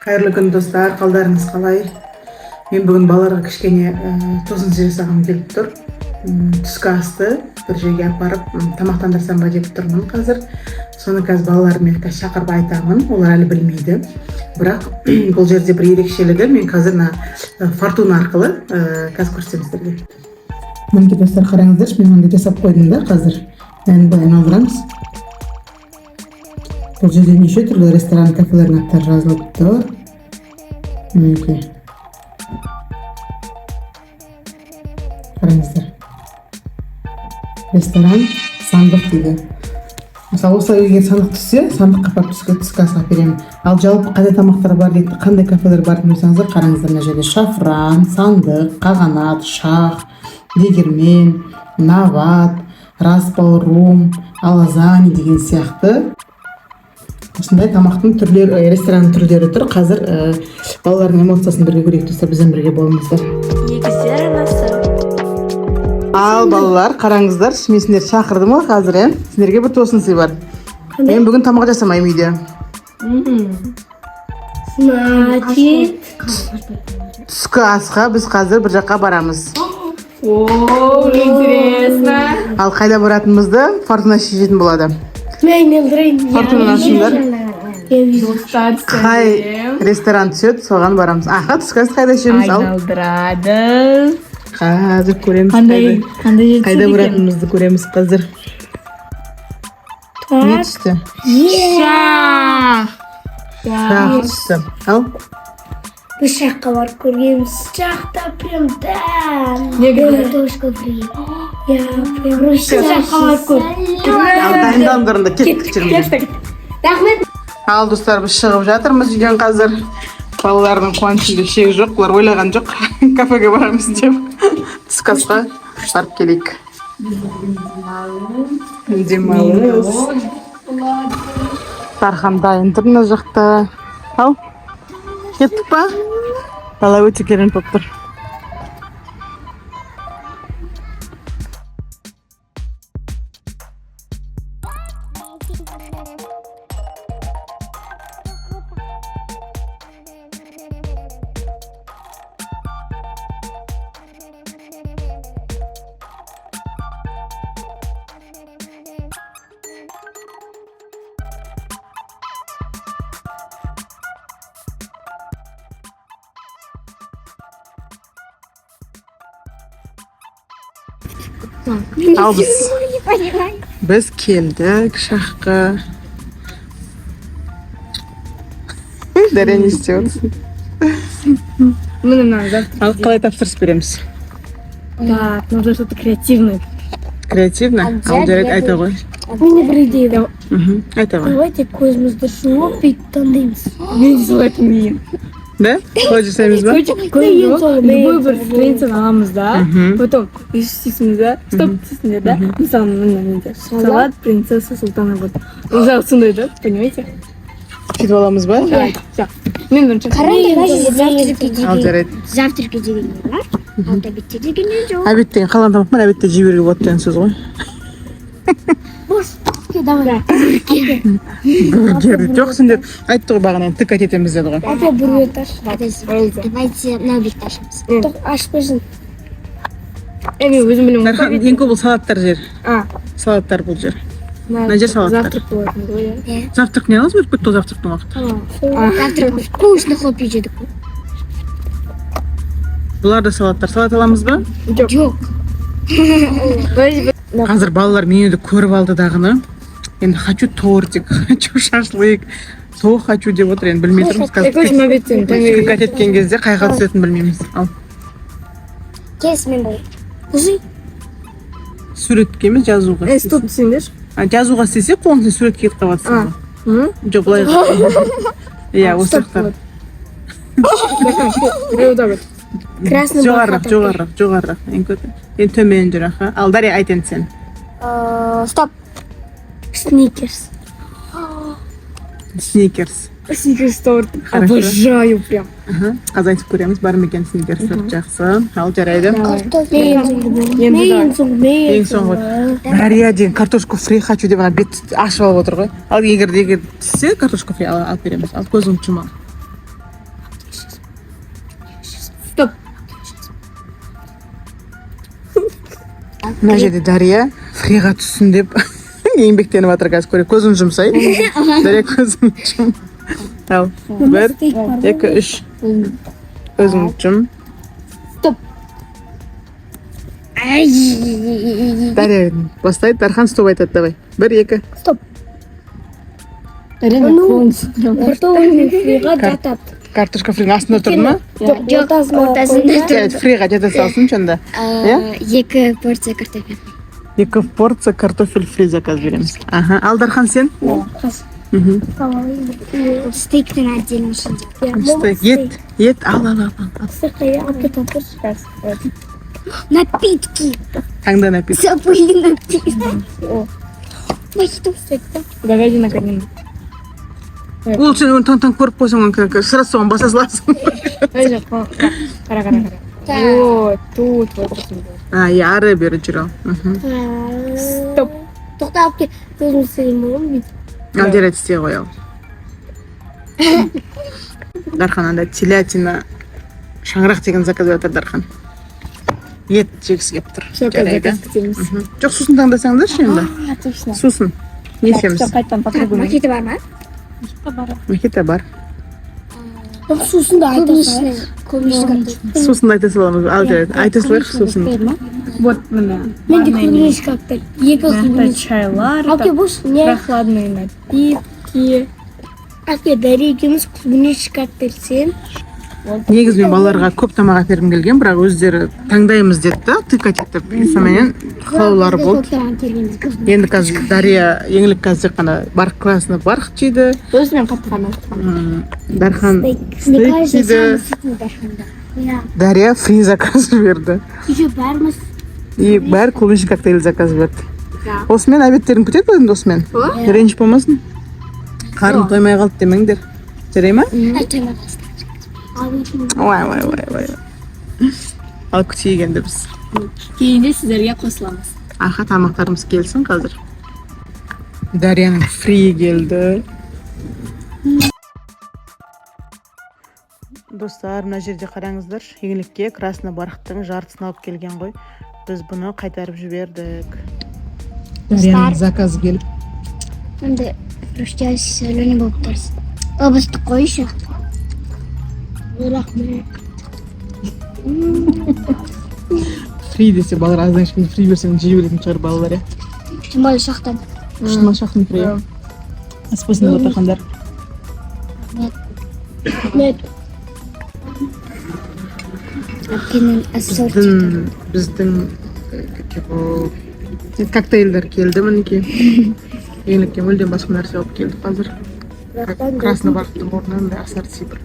Қайырлы күн достар, қалдарыңыз қалай? Мен бүгін балаларға кішкене тосын жасағым келіп тұр. Түскі асты бір жерге апарып тамақтандырсам ба деп тұрмын қазір. Соны қазір балалармен шақырып айтамын, олар әлі білмейді. Бірақ бұл жерде бір ерекшелігі, мен қазір фортуна арқылы қазір көрсетемін сіздерге. Мінекей достар, қараңыздаршы, мен мынандай жасап қойдым да қазір. Әнін былай айналдырамыз. Бұл жерде неше түрлі ресторан, кафелердің аттары жазылып тұр. Мінекей. Қараңыздар. Ресторан сандық дейді. Мысалы, осылай егер сандық түссе, сандыққа апарып түскі асқа беремін. Ал жалпы қандай тамақтар бар дейді, қандай кафелер бар деп білсеңіздер, қараңыздар, мына жерде шафран, сандық, қағанат, шах, дегермен, нават, распалрум, алазани деген сияқты осындай тамақтың түрлері, ресторанның түрлері тұр. Қазір балалардың эмоциясын бірге көрейік достар, бізбен бірге болыңыздар. Егіздер анасы. Ал балалар, қараңыздар, мен сендерді шақырдым ғой қазір, сендерге бір тосын сый бар. Мен бүгін тамақ жасамаймын үйде. Значит, Түскі асқа біз қазір бір жаққа барамыз. о, интересно. Ал қайда баратынымызды Фортуна шешетін болады. Фортуна ашыңдар. Қай ресторан түседі, соған барамыз. Аха, түскі асты қайда ішеміз? Айналдырады. Қазір көреміз қайда баратынымызды көреміз қазір. Не түсті? Шах түсті. Ал? Біз жаққа барып көргенбіз. Жақта прям картошка фри. Я прям жаққа барып көрдім. Ал дайындалыңдар, кеттік жүрміз. Рахмет. Ал достар, біз шығып жатырмыз үйден қазір. Балалардың қуанышында шек жоқ, олар ойлаған жоқ. Кафеге барамыз деп. Түскі асқа барып келейік. Демалыс. Тархан дайын тұр мына жақта. Ал, кеттік па? Бала өте керемет болып тұр. Ал біз келдік шаққа. Дарья не істеп отырсың? Ал қалай тапсырыс береміз? Так, нужно что-то креативное. Креативно? Ал жарайды, айта ғой. Менде бір идея бар. Айта ғой. Давайте көзімізді жұмып бүйтіп таңдаймыз. Мен солай білмеймін. Да? Қалай жасаймыз ба? Любой бір страницаны аламыз да, потом істейсіңіз да, стоп істейсіңдер да, мысалы мына салат принцесса Султана вот. Уже сондай да, понимаете? Сөйтіп аламыз ба? Мен бірінші Ал жарайды. Завтраки деген бар. Ал обедте деген жоқ. Обед деген қалған тамақ бар, обедте жей беруге болады деген сөз ғой. Давай. Бургер жоқ, сендер айтты ғой бағана, тік әтетеміз деді ғой. Опять бургер таш. Давайте на обед ташымыз. Ашпайсың. мен өзім білемін. Нархан, ең көп бұл салаттар жер. Салаттар бұл жер. Мына жер салаттар. Завтрак болатын ғой. Завтрак не аламыз ба? Көтті завтрактың уақыты. Завтрак вкусно қылып жедік. Бұлар да салаттар. Салат аламыз ба? Жоқ. Қазір балалар менюді көріп алды дағыны. Енді хочу тортик, хочу шашлык, то хочу деп отыр, енді білмей тұрмыз қазір. Көзім обедтен. Тік әтеткен кезде қайға түсетінін білмейміз. Ал. Келісмен бол. Ұзый. Суретке емес, жазуға. Стоп десеңдер. Жазуға істесе, қолын сен суретке кетіп қалатсың. Жоқ, былай. Иә, осы жақтар. Жоғарырақ. Енді төмен жүр, аха. Ал Дарья айт енді сен. Стоп. Сникерс. Сникерс торт. Обожаю прям. Қазір айтып көреміз, бар ма екен сникерс торт, жақсы. Ал жарайды. Мен соңғы. Дарья деген картошку фри хочу деп ана бет ашып алып отыр ғой. Ал егер түссе картошку фри алып береміз. Ал көзіңді жұма. мына жерде Дария фриға түссін деп еңбектеніп жатыр қазір. Көре, көзін жұмсай. Дария көзін жум. Ал, 1, 2, 3. Көзін жум. Стоп. Дария бастайды, Дархан стоп айтады, давай. 1, 2. Стоп. Дария қолын фриға жатады. Картошка фридің астында тұрды ма? Жоқ, ортасында. Фриға жата салсын сонда. 2 порция картофель. 2 порция картофель фри заказ береміз. Аха, ал Дархан сен? Стейктен отдельно ішінде. Ет, ал. Напитки. Таңда напитки. Забыли напитки. Говядина конина. Ол сен оны таң көріп қойсаң, сразу соған баса саласың. Қара. Вот, тут вот. Ары бері жүр ал. Стоп. Тоқтап кет. Көзім істеген болғым. Ал жарайды, істей қой ал. Дархан анда телятина шаңырақ деген заказ жатыр Дархан. Ет жегісі кеп тұр. Жарайды. Жоқ, сусын таңдасаңдаршы енді. Отлично. Сусын. Не ішеміз? Қайттан попробуем. Макеті бар ма? Макета бар. Сусын да айта салайық. Сусын айта саламыз. Ал жарайды. Айта салайық сусын. Вот мына. Менде клубничный коктейль. 2 Это клубничный. чайлар, Алке бош не? прохладные напитки. Алке Дарья екеуміз клубничный коктейль сен. Негізі мен балаларға көп тамақ әпергім келген, бірақ өздері таңдаймыз деді да, тыкать етіп. Сонымен қалаулары болды. Енді қазір Дария еңлік қазір қана бар классына барық жейді. Өзімен қатқан. Дархан Мне стейк кажется, жейді. самый сытный Дарханда. Дария фри заказ берді. Еще бәріміз. И бәрі клубничный коктейль заказ берді. Осымен обедтерін күтеді ма енді осымен? Ренж болмасын. Қарын тоймай қалды демеңдер. Жарай ма? Ой. Ал күтейік енді біз. Кейінде сіздерге қосыламыз. Аха, тамақтарымыз келсін қазір. Дарияның фри келді. Достар, мына жерде қараңыздар. Еңлікке Красный барықтың жартысын алып келген ғой. Біз бұны қайтарып жібердік. Дарияның заказ келіп. Енді рұштия сөйлені болып тұрсын. Обысты қойшы. Рахмет. Фри десе, балалар аздан кішкене фри берсең жей беретін шығар балалар, я. Тем более шақтан. Шынма шақтың фри. Аспасын батақандар. Рахмет. Әпкенің ассортименті. Біздің коктейльдер келді мінеки. Еңлікке мүлдем басқа нәрсе алып келді қазір. Красный барықтың орнынан да ассорти бір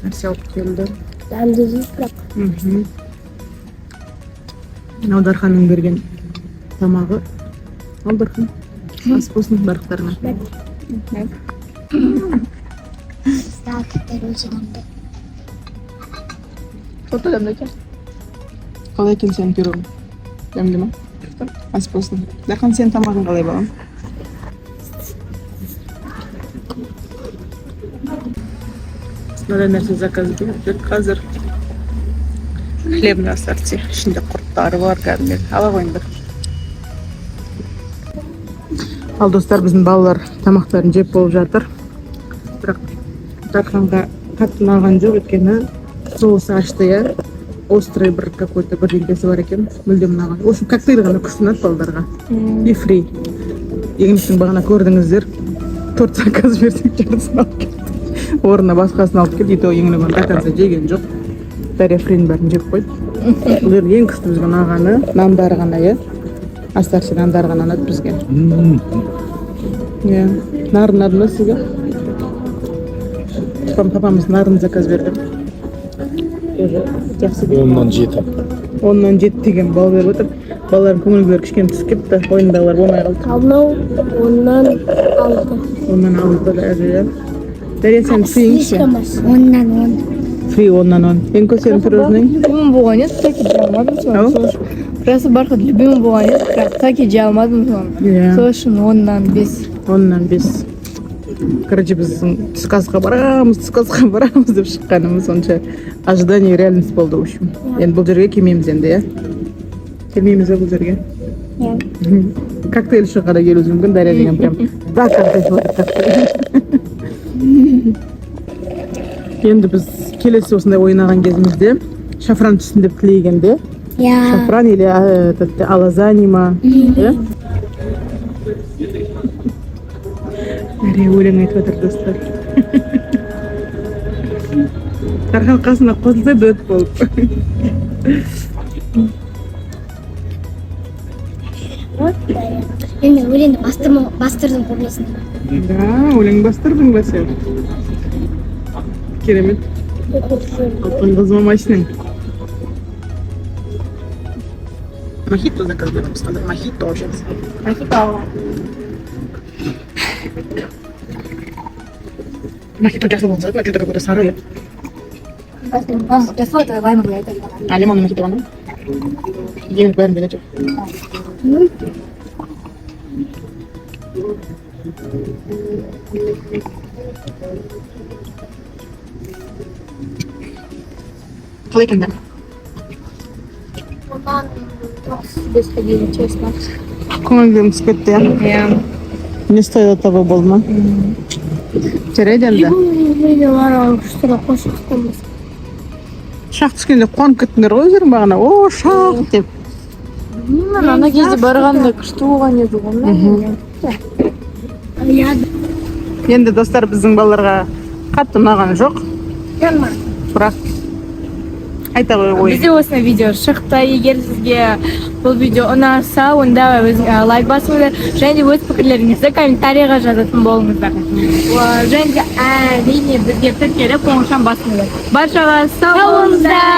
нәрсе алып келді. Дәмді дейді. Мынау Дарханның берген тамағы. Ал Дархан. Ас болсын барықтарыңа. Стал коктейль өте дәмді. Қоты дәмді екен. Қалай екен сенің пирогың? Дәмді ма? Ас болсын. Дархан, сенің тамағың қалай балам? Мынадай нәрсе заказ бердік қазір. Хлебный ассорти. Ішінде құрттары бар, кәдімгі. Ала қойыңдар. Ал достар, біздің балалар тамақтарын жеп болып жатыр. Бірақ Дарханға қатты ұнаған жоқ, өйткені соусы ашты, я. Острый бір какой-то бірдеңкесі бар екен. Мүлдем ұнаған. В общем, коктейль ғана күшті ұнады балаларға. И фри. Еңліктің бағана көрдіңіздер. 4 заказ бердік, жартысын алып келді. Орнына басқасын алып келді. Ето еңлік оны қайтарса жеген жоқ. Дария фрин бәрін жеп қойды. Бұл ең күшті бізге ұнағаны нандары ғана, я. Астаршы нандары ғана ұнады бізге. Нарын ұнады ма сізге? Папамыз нарын заказ берді. Ondan 7. Ondan 7 деген бал беріп отыр. Балалардың көңілгілері кішкене түсіп кетті. Ойындағылар болмай қалды. Қалмау оннан 6. Ondan 6 да әже. Дария, сен фриіңші? Оннан 10. Фри ondan 10. Ең көп сенің пирожный? Любимый болған еді, так и жей алмадым соны. Просто барқыт любимый болған еді, бірақ так и жей алмадым соны. Сол үшін 10-нан 5. 10-нан 5. Короче, біз түскі асқа барамыз деп шыққанымыз онша ожидание реальность болды, в общем. Енді бұл жерге келмейміз енді, я? Келмейміз бұл жерге. Иә. Коктейль ішіп қара келуіміз мүмкін, Дарья деген прям заказ айтып отыр. Енді біз келесі осындай ойнаған кезімізде шафран түсін деп тілегенде. Иә. Шафран или алазани ма? Дарья өлең айтып отыр достар. Тархан қасына қосылса дөт болып. Енді өлеңді бастырдың көрмесін. Да, өлең бастырдың ба сен? Керемет. Алтын қызыма машинаң. Мохито заказ бердім сізге. Мохито сейчас. Мохито жақсы болса, мохито какой-то сары. Жасау да лайм болады. А лимонный мохито бар ма? Ең бәрін береді. Қалай екен дәм? Онан без ходили, честно. Көңілдерім түсіп кетті, иә? Не стоило того болды ма? Жарайды енді. Видеолар что қосып қоймыз. Шақ түскенде қуанып кеттіңдер ғой өздерің бағана. О, шақ деп. Білмеймін, ана кезде барғанда күшті болған еді ғой. Иә. Енді достар біздің балаларға қатты ұнаған жоқ. Бірақ айта ғой Бізде осындай видео шықты. Егер сізге бұл видео ұнаса, онда лайк басыңыздар және өз пікірлеріңізді комментарийға жазатын болыңыздар. Және әрине бізге тіркеліп қоңыршан басыңыздар. Баршаға сау болыңыздар.